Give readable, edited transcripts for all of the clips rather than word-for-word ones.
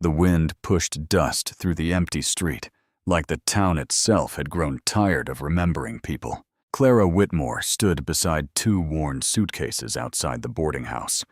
The wind pushed dust through the empty street, like the town itself had grown tired of remembering people. Clara Whitmore stood beside 2 worn suitcases outside the boarding house,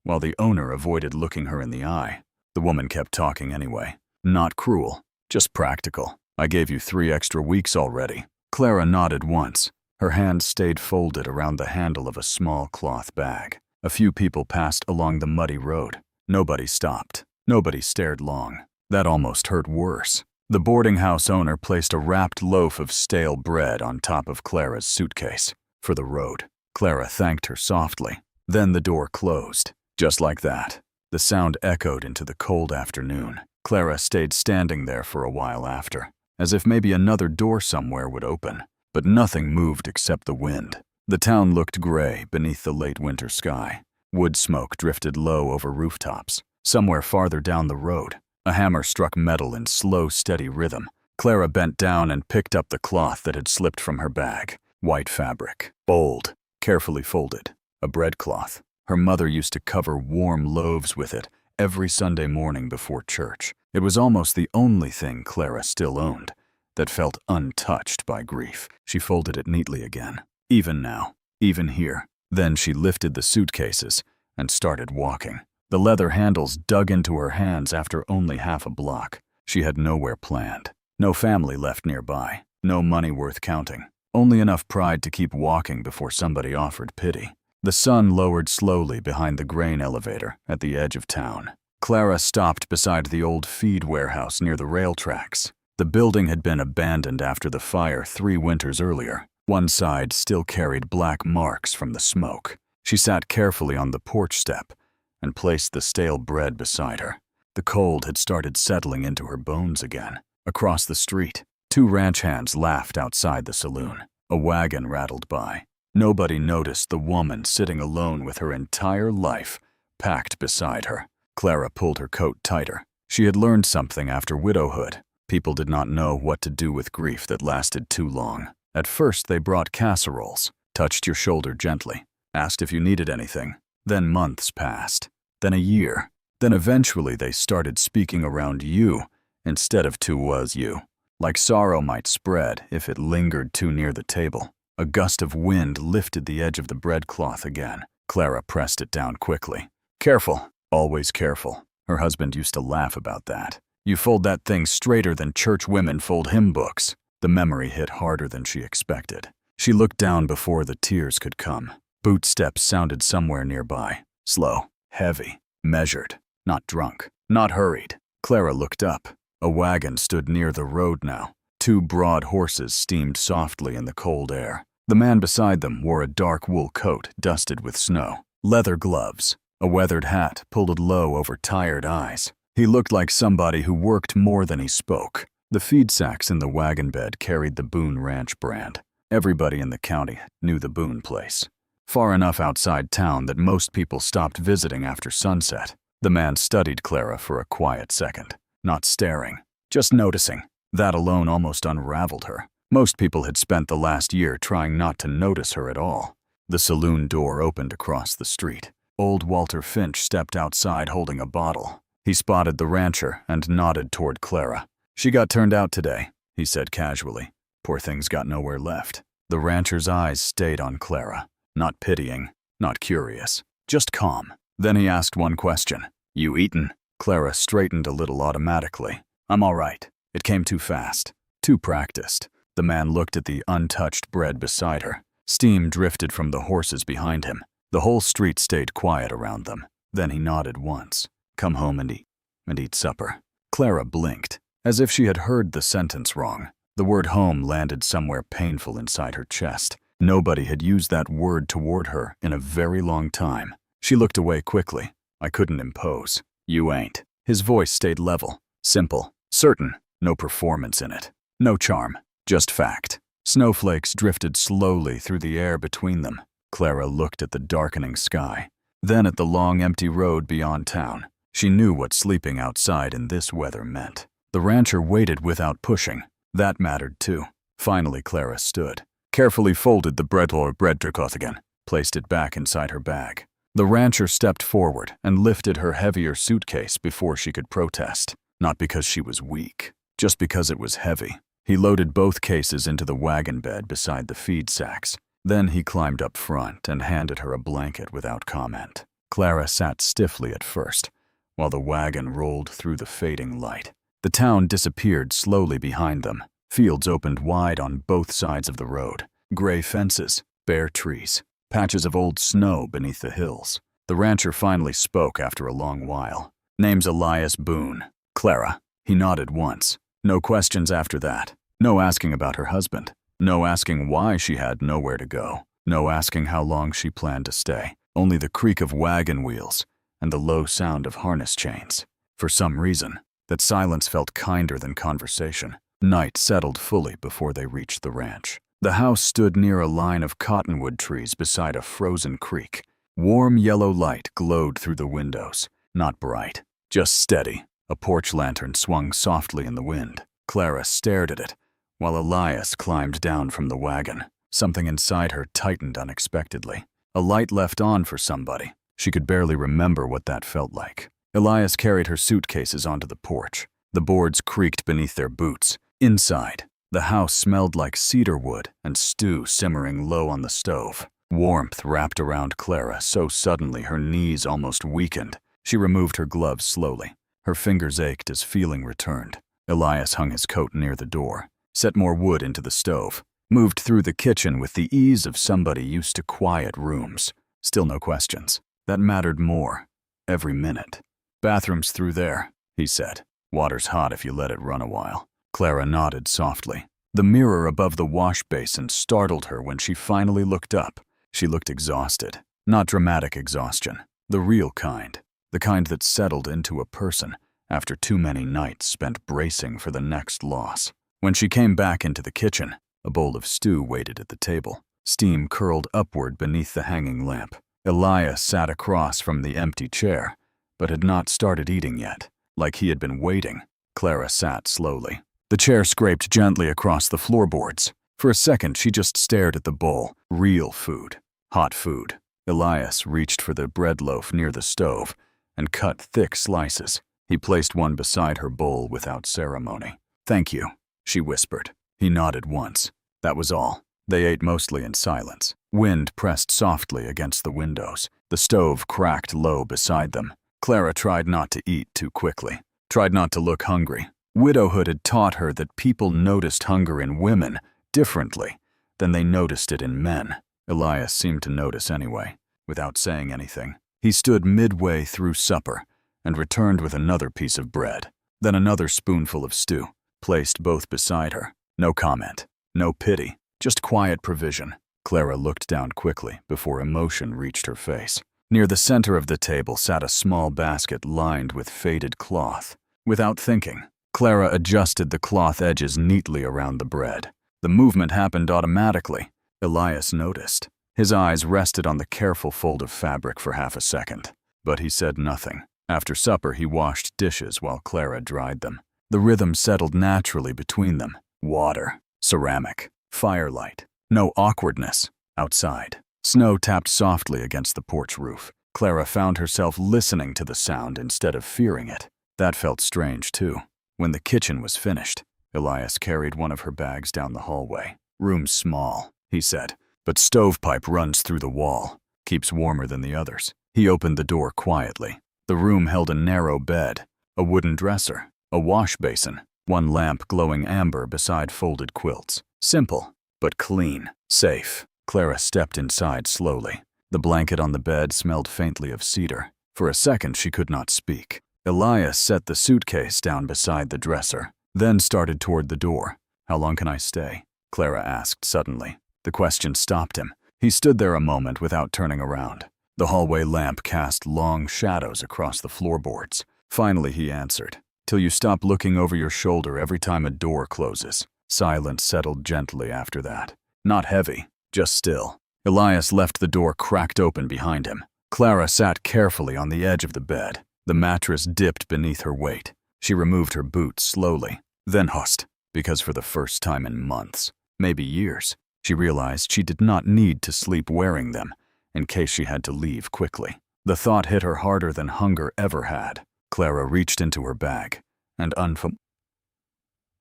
while the owner avoided looking her in the eye. The woman kept talking anyway. Not cruel, just practical. I gave you 3 extra weeks already. Clara nodded once. Her hand stayed folded around the handle of a small cloth bag. A few people passed along the muddy road. Nobody stopped. Nobody stared long. That almost hurt worse. The boarding house owner placed a wrapped loaf of stale bread on top of Clara's suitcase. For the road. Clara thanked her softly. Then the door closed. Just like that. The sound echoed into the cold afternoon. Clara stayed standing there for a while after, as if maybe another door somewhere would open. But nothing moved except the wind. The town looked gray beneath the late winter sky. Wood smoke drifted low over rooftops. Somewhere farther down the road, a hammer struck metal in slow, steady rhythm. Clara bent down and picked up the cloth that had slipped from her bag. White fabric, bold, carefully folded. A bread cloth. Her mother used to cover warm loaves with it every Sunday morning before church. It was almost the only thing Clara still owned that felt untouched by grief. She folded it neatly again. Even now, even here. Then she lifted the suitcases and started walking. The leather handles dug into her hands after only half a block. She had nowhere planned. No family left nearby. No money worth counting. Only enough pride to keep walking before somebody offered pity. The sun lowered slowly behind the grain elevator at the edge of town. Clara stopped beside the old feed warehouse near the rail tracks. The building had been abandoned after the fire 3 winters earlier. One side still carried black marks from the smoke. She sat carefully on the porch step and placed the stale bread beside her. The cold had started settling into her bones again. Across the street, 2 ranch hands laughed outside the saloon. A wagon rattled by. Nobody noticed the woman sitting alone with her entire life packed beside her. Clara pulled her coat tighter. She had learned something after widowhood. People did not know what to do with grief that lasted too long. At first, they brought casseroles, touched your shoulder gently, asked if you needed anything. Then months passed. Then a year. Then eventually they started speaking around you instead of to was you. Like sorrow might spread if it lingered too near the table. A gust of wind lifted the edge of the bread cloth again. Clara pressed it down quickly. Careful, always careful. Her husband used to laugh about that. You fold that thing straighter than church women fold hymn books. The memory hit harder than she expected. She looked down before the tears could come. Boot steps sounded somewhere nearby. Slow, heavy, measured, not drunk, not hurried. Clara looked up. A wagon stood near the road now. 2 broad horses steamed softly in the cold air. The man beside them wore a dark wool coat dusted with snow, leather gloves, a weathered hat pulled low over tired eyes. He looked like somebody who worked more than he spoke. The feed sacks in the wagon bed carried the Boone Ranch brand. Everybody in the county knew the Boone place. Far enough outside town that most people stopped visiting after sunset. The man studied Clara for a quiet second, not staring, just noticing. That alone almost unraveled her. Most people had spent the last year trying not to notice her at all. The saloon door opened across the street. Old Walter Finch stepped outside holding a bottle. He spotted the rancher and nodded toward Clara. She got turned out today, he said casually. Poor thing's got nowhere left. The rancher's eyes stayed on Clara. Not pitying, not curious, just calm. Then he asked one question. You eaten? Clara straightened a little automatically. I'm all right. It came too fast, too practiced. The man looked at the untouched bread beside her. Steam drifted from the horses behind him. The whole street stayed quiet around them. Then he nodded once. Come home and eat supper. Clara blinked, as if she had heard the sentence wrong. The word home landed somewhere painful inside her chest. Nobody had used that word toward her in a very long time. She looked away quickly. I couldn't impose. You ain't. His voice stayed level, simple, certain. No performance in it. No charm. Just fact. Snowflakes drifted slowly through the air between them. Clara looked at the darkening sky, then at the long empty road beyond town. She knew what sleeping outside in this weather meant. The rancher waited without pushing. That mattered too. Finally Clara stood, carefully folded the bread cloth again, placed it back inside her bag. The rancher stepped forward and lifted her heavier suitcase before she could protest. Not because she was weak, just because it was heavy. He loaded both cases into the wagon bed beside the feed sacks. Then he climbed up front and handed her a blanket without comment. Clara sat stiffly at first, while the wagon rolled through the fading light. The town disappeared slowly behind them. Fields opened wide on both sides of the road. Gray fences, bare trees, patches of old snow beneath the hills. The rancher finally spoke after a long while. "Name's Elias Boone. Clara." He nodded once. No questions after that. No asking about her husband. No asking why she had nowhere to go. No asking how long she planned to stay. Only the creak of wagon wheels and the low sound of harness chains. For some reason, that silence felt kinder than conversation. Night settled fully before they reached the ranch. The house stood near a line of cottonwood trees beside a frozen creek. Warm yellow light glowed through the windows. Not bright, just steady. A porch lantern swung softly in the wind. Clara stared at it, while Elias climbed down from the wagon. Something inside her tightened unexpectedly. A light left on for somebody. She could barely remember what that felt like. Elias carried her suitcases onto the porch. The boards creaked beneath their boots. Inside, the house smelled like cedar wood and stew simmering low on the stove. Warmth wrapped around Clara so suddenly her knees almost weakened. She removed her gloves slowly. Her fingers ached as feeling returned. Elias hung his coat near the door, set more wood into the stove, moved through the kitchen with the ease of somebody used to quiet rooms. Still no questions. That mattered more. Every minute. "Bathroom's through there," he said. "Water's hot if you let it run a while." Clara nodded softly. The mirror above the wash basin startled her when she finally looked up. She looked exhausted. Not dramatic exhaustion. The real kind. The kind that settled into a person after too many nights spent bracing for the next loss. When she came back into the kitchen, a bowl of stew waited at the table. Steam curled upward beneath the hanging lamp. Elias sat across from the empty chair, but had not started eating yet. Like he had been waiting, Clara sat slowly. The chair scraped gently across the floorboards. For a second, she just stared at the bowl. Real food. Hot food. Elias reached for the bread loaf near the stove and cut thick slices. He placed one beside her bowl without ceremony. "Thank you," she whispered. He nodded once. That was all. They ate mostly in silence. Wind pressed softly against the windows. The stove cracked low beside them. Clara tried not to eat too quickly. Tried not to look hungry. Widowhood had taught her that people noticed hunger in women differently than they noticed it in men. Elias seemed to notice anyway, without saying anything. He stood midway through supper and returned with another piece of bread, then another spoonful of stew, placed both beside her. No comment, no pity, just quiet provision. Clara looked down quickly before emotion reached her face. Near the center of the table sat a small basket lined with faded cloth. Without thinking, Clara adjusted the cloth edges neatly around the bread. The movement happened automatically. Elias noticed. His eyes rested on the careful fold of fabric for half a second, but he said nothing. After supper, he washed dishes while Clara dried them. The rhythm settled naturally between them. Water, ceramic, firelight. No awkwardness. Outside, snow tapped softly against the porch roof. Clara found herself listening to the sound instead of fearing it. That felt strange, too. When the kitchen was finished, Elias carried one of her bags down the hallway. "Room's small," he said, "but stovepipe runs through the wall. Keeps warmer than the others." He opened the door quietly. The room held a narrow bed, a wooden dresser, a wash basin, one lamp glowing amber beside folded quilts. Simple, but clean. Safe. Clara stepped inside slowly. The blanket on the bed smelled faintly of cedar. For a second, she could not speak. Elias set the suitcase down beside the dresser, then started toward the door. "How long can I stay?" Clara asked suddenly. The question stopped him. He stood there a moment without turning around. The hallway lamp cast long shadows across the floorboards. Finally, he answered, "Till you stop looking over your shoulder every time a door closes." Silence settled gently after that. Not heavy, just still. Elias left the door cracked open behind him. Clara sat carefully on the edge of the bed. The mattress dipped beneath her weight. She removed her boots slowly, then husked, because for the first time in months, maybe years, she realized she did not need to sleep wearing them in case she had to leave quickly. The thought hit her harder than hunger ever had. Clara reached into her bag and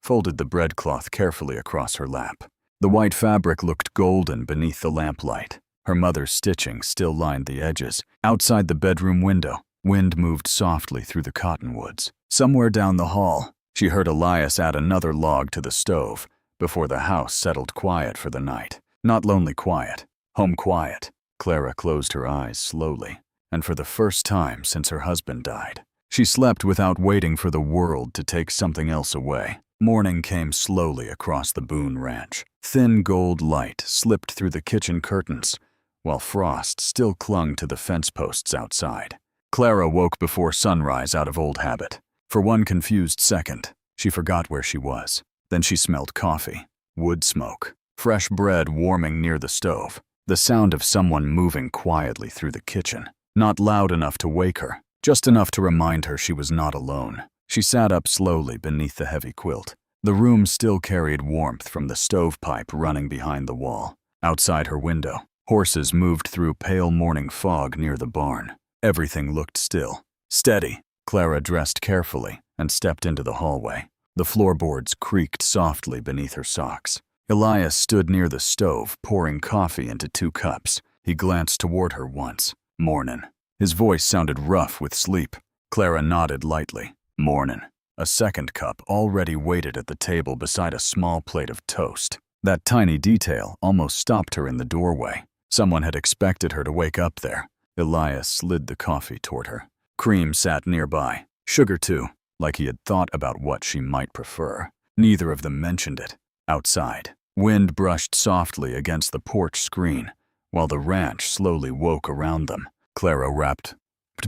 folded the breadcloth carefully across her lap. The white fabric looked golden beneath the lamplight. Her mother's stitching still lined the edges. Outside the bedroom window, wind moved softly through the cottonwoods. Somewhere down the hall, she heard Elias add another log to the stove before the house settled quiet for the night. Not lonely quiet, home quiet. Clara closed her eyes slowly, and for the first time since her husband died, she slept without waiting for the world to take something else away. Morning came slowly across the Boone Ranch. Thin gold light slipped through the kitchen curtains, while frost still clung to the fence posts outside. Clara woke before sunrise out of old habit. For one confused second, she forgot where she was. Then she smelled coffee, wood smoke, fresh bread warming near the stove, the sound of someone moving quietly through the kitchen. Not loud enough to wake her, just enough to remind her she was not alone. She sat up slowly beneath the heavy quilt. The room still carried warmth from the stovepipe running behind the wall. Outside her window, horses moved through pale morning fog near the barn. Everything looked still. Steady. Clara dressed carefully and stepped into the hallway. The floorboards creaked softly beneath her socks. Elias stood near the stove, pouring coffee into 2 cups. He glanced toward her once. "Mornin'." His voice sounded rough with sleep. Clara nodded lightly. "Mornin'." A second cup already waited at the table beside a small plate of toast. That tiny detail almost stopped her in the doorway. Someone had expected her to wake up there. Elias slid the coffee toward her. Cream sat nearby. Sugar too, like he had thought about what she might prefer. Neither of them mentioned it. Outside, wind brushed softly against the porch screen, while the ranch slowly woke around them. Clara wrapped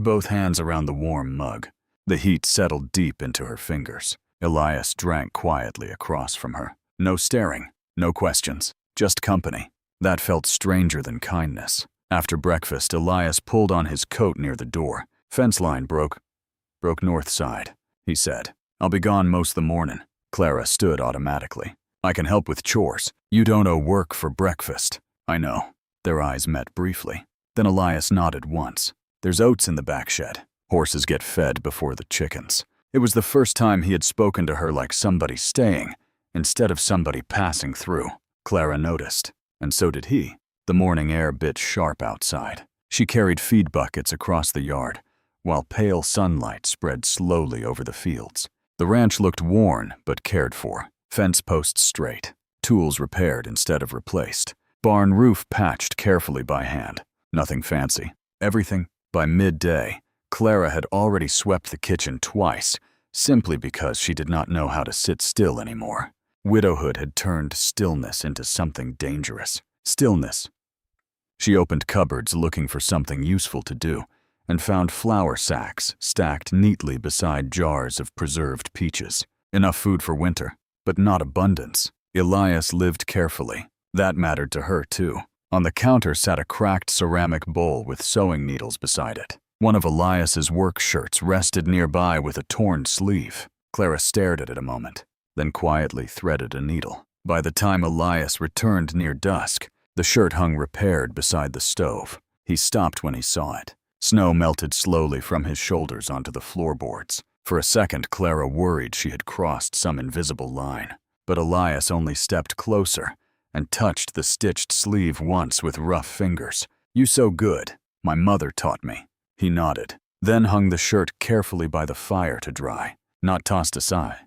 both hands around the warm mug. The heat settled deep into her fingers. Elias drank quietly across from her. No staring, no questions, just company. That felt stranger than kindness. After breakfast, Elias pulled on his coat near the door. "Fence line broke north side," he said. "I'll be gone most the mornin'." Clara stood automatically. "I can help with chores. You don't owe work for breakfast." "I know." Their eyes met briefly. Then Elias nodded once. "There's oats in the back shed. Horses get fed before the chickens." It was the first time he had spoken to her like somebody staying, instead of somebody passing through. Clara noticed, and so did he. The morning air bit sharp outside. She carried feed buckets across the yard, while pale sunlight spread slowly over the fields. The ranch looked worn but cared for. Fence posts straight, tools repaired instead of replaced. Barn roof patched carefully by hand. Nothing fancy. Everything. By midday, Clara had already swept the kitchen twice, simply because she did not know how to sit still anymore. Widowhood had turned stillness into something dangerous. Stillness. She opened cupboards looking for something useful to do, and found flour sacks stacked neatly beside jars of preserved peaches. Enough food for winter, but not abundance. Elias lived carefully. That mattered to her, too. On the counter sat a cracked ceramic bowl with sewing needles beside it. One of Elias's work shirts rested nearby with a torn sleeve. Clara stared at it a moment, then quietly threaded a needle. By the time Elias returned near dusk, the shirt hung repaired beside the stove. He stopped when he saw it. Snow melted slowly from his shoulders onto the floorboards. For a second, Clara worried she had crossed some invisible line. But Elias only stepped closer and touched the stitched sleeve once with rough fingers. "You sew good. My mother taught me." He nodded, then hung the shirt carefully by the fire to dry, not tossed aside.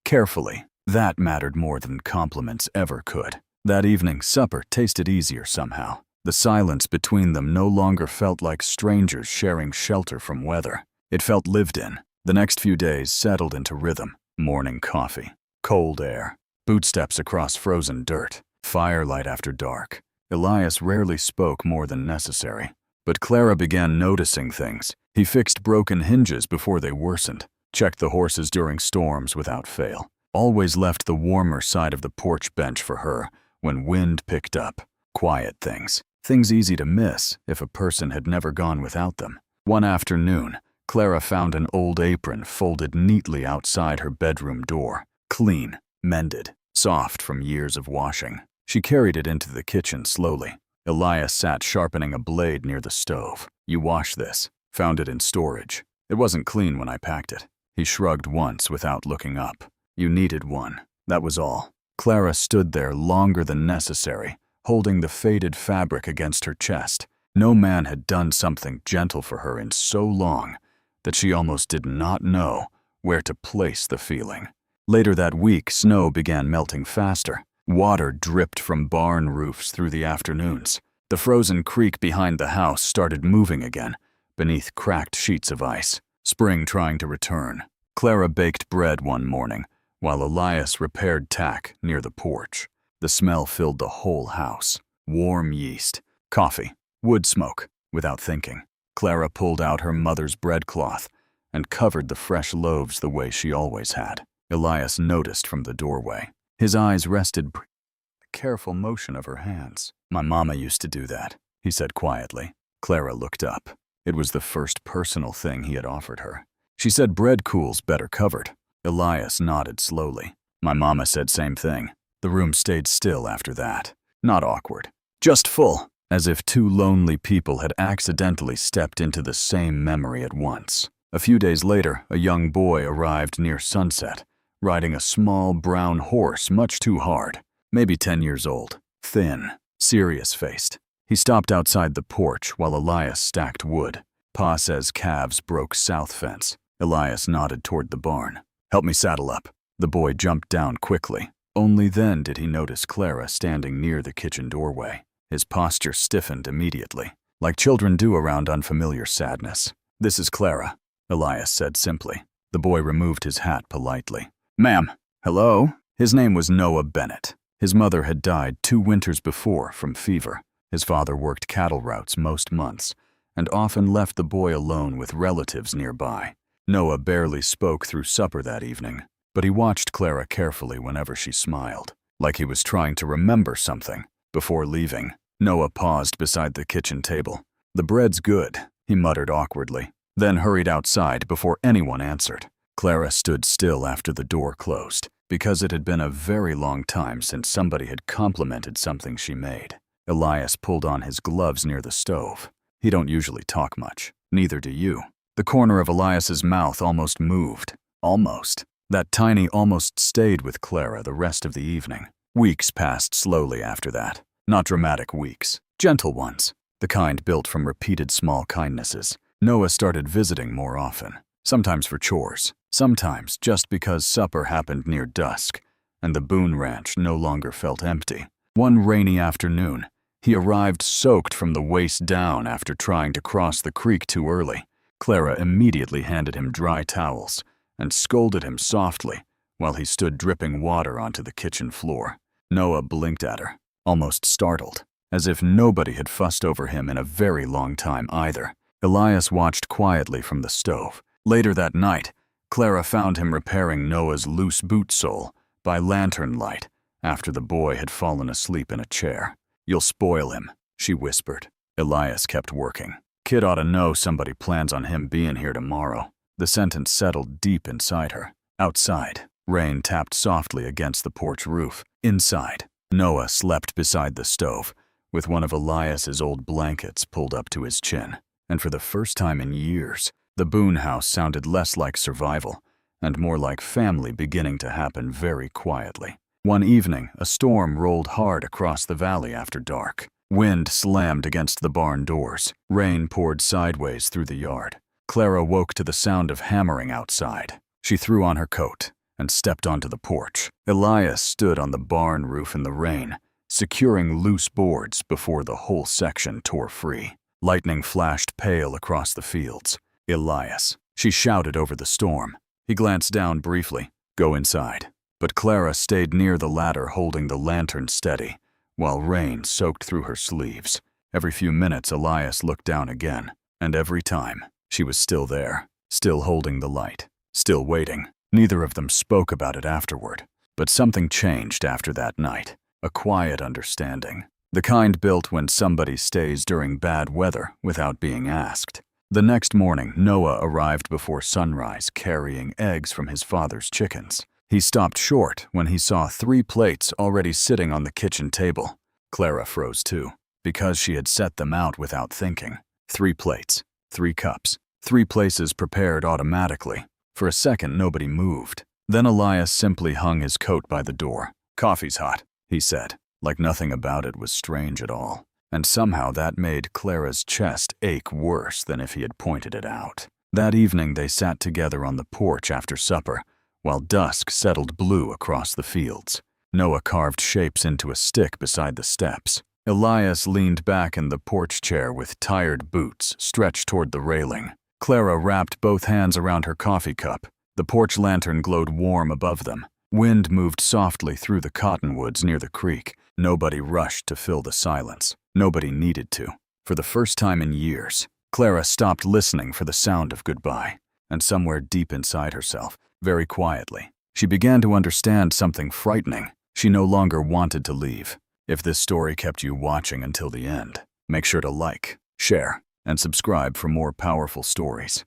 Carefully. That mattered more than compliments ever could. That evening, supper tasted easier somehow. The silence between them no longer felt like strangers sharing shelter from weather. It felt lived in. The next few days settled into rhythm. Morning coffee, cold air, bootsteps across frozen dirt, firelight after dark. Elias rarely spoke more than necessary. But Clara began noticing things. He fixed broken hinges before they worsened, checked the horses during storms without fail, always left the warmer side of the porch bench for her when wind picked up. Quiet things. Things easy to miss if a person had never gone without them. One afternoon, Clara found an old apron folded neatly outside her bedroom door. Clean, mended, soft from years of washing. She carried it into the kitchen slowly. Elias sat sharpening a blade near the stove. You wash this. Found it in storage. It wasn't clean when I packed it. He shrugged once without looking up. You needed one. That was all. Clara stood there longer than necessary, holding the faded fabric against her chest. No man had done something gentle for her in so long that she almost did not know where to place the feeling. Later that week, snow began melting faster. Water dripped from barn roofs through the afternoons. The frozen creek behind the house started moving again, beneath cracked sheets of ice. Spring trying to return. Clara baked bread one morning, while Elias repaired tack near the porch. The smell filled the whole house. Warm yeast, coffee, wood smoke. Without thinking, Clara pulled out her mother's breadcloth and covered the fresh loaves the way she always had. Elias noticed from the doorway. His eyes rested on the careful motion of her hands. My mama used to do that, he said quietly. Clara looked up. It was the first personal thing he had offered her. She said bread cools better covered. Elias nodded slowly. My mama said same thing. The room stayed still after that. Not awkward. Just full, as if two lonely people had accidentally stepped into the same memory at once. A few days later, a young boy arrived near sunset, riding a small brown horse much too hard. Maybe 10 years old. Thin, serious-faced. He stopped outside the porch while Elias stacked wood. Pa says calves broke south fence. Elias nodded toward the barn. Help me saddle up. The boy jumped down quickly. Only then did he notice Clara standing near the kitchen doorway. His posture stiffened immediately, like children do around unfamiliar sadness. This is Clara, Elias said simply. The boy removed his hat politely. Ma'am. Hello? His name was Noah Bennett. His mother had died 2 winters before from fever. His father worked cattle routes most months and often left the boy alone with relatives nearby. Noah barely spoke through supper that evening, but he watched Clara carefully whenever she smiled, like he was trying to remember something. Before leaving, Noah paused beside the kitchen table. The bread's good, he muttered awkwardly, then hurried outside before anyone answered. Clara stood still after the door closed, because it had been a very long time since somebody had complimented something she made. Elias pulled on his gloves near the stove. He don't usually talk much. Neither do you. The corner of Elias's mouth almost moved. Almost. That tiny almost stayed with Clara the rest of the evening. Weeks passed slowly after that. Not dramatic weeks. Gentle ones. The kind built from repeated small kindnesses. Noah started visiting more often. Sometimes for chores. Sometimes just because supper happened near dusk, and the Boone Ranch no longer felt empty. One rainy afternoon, he arrived soaked from the waist down after trying to cross the creek too early. Clara immediately handed him dry towels and scolded him softly while he stood dripping water onto the kitchen floor. Noah blinked at her, almost startled, as if nobody had fussed over him in a very long time either. Elias watched quietly from the stove. Later that night, Clara found him repairing Noah's loose boot sole by lantern light after the boy had fallen asleep in a chair. You'll spoil him, she whispered. Elias kept working. Kid ought to know somebody plans on him being here tomorrow. The sentence settled deep inside her. Outside, rain tapped softly against the porch roof. Inside, Noah slept beside the stove, with one of Elias's old blankets pulled up to his chin. And for the first time in years, the Boone house sounded less like survival and more like family beginning to happen very quietly. One evening, a storm rolled hard across the valley after dark. Wind slammed against the barn doors. Rain poured sideways through the yard. Clara woke to the sound of hammering outside. She threw on her coat and stepped onto the porch. Elias stood on the barn roof in the rain, securing loose boards before the whole section tore free. Lightning flashed pale across the fields. Elias, she shouted over the storm. He glanced down briefly. Go inside. But Clara stayed near the ladder holding the lantern steady, while rain soaked through her sleeves. Every few minutes Elias looked down again, and every time, she was still there, still holding the light, still waiting. Neither of them spoke about it afterward, but something changed after that night. A quiet understanding. The kind built when somebody stays during bad weather without being asked. The next morning, Noah arrived before sunrise carrying eggs from his father's chickens. He stopped short when he saw 3 plates already sitting on the kitchen table. Clara froze too, because she had set them out without thinking. 3 plates, 3 cups. 3 places prepared automatically. For a second, nobody moved. Then Elias simply hung his coat by the door. "Coffee's hot," he said, like nothing about it was strange at all. And somehow that made Clara's chest ache worse than if he had pointed it out. That evening they sat together on the porch after supper, while dusk settled blue across the fields. Noah carved shapes into a stick beside the steps. Elias leaned back in the porch chair with tired boots stretched toward the railing. Clara wrapped both hands around her coffee cup. The porch lantern glowed warm above them. Wind moved softly through the cottonwoods near the creek. Nobody rushed to fill the silence. Nobody needed to. For the first time in years, Clara stopped listening for the sound of goodbye. And somewhere deep inside herself, very quietly, she began to understand something frightening. She no longer wanted to leave. If this story kept you watching until the end, make sure to like, share, and subscribe for more powerful stories.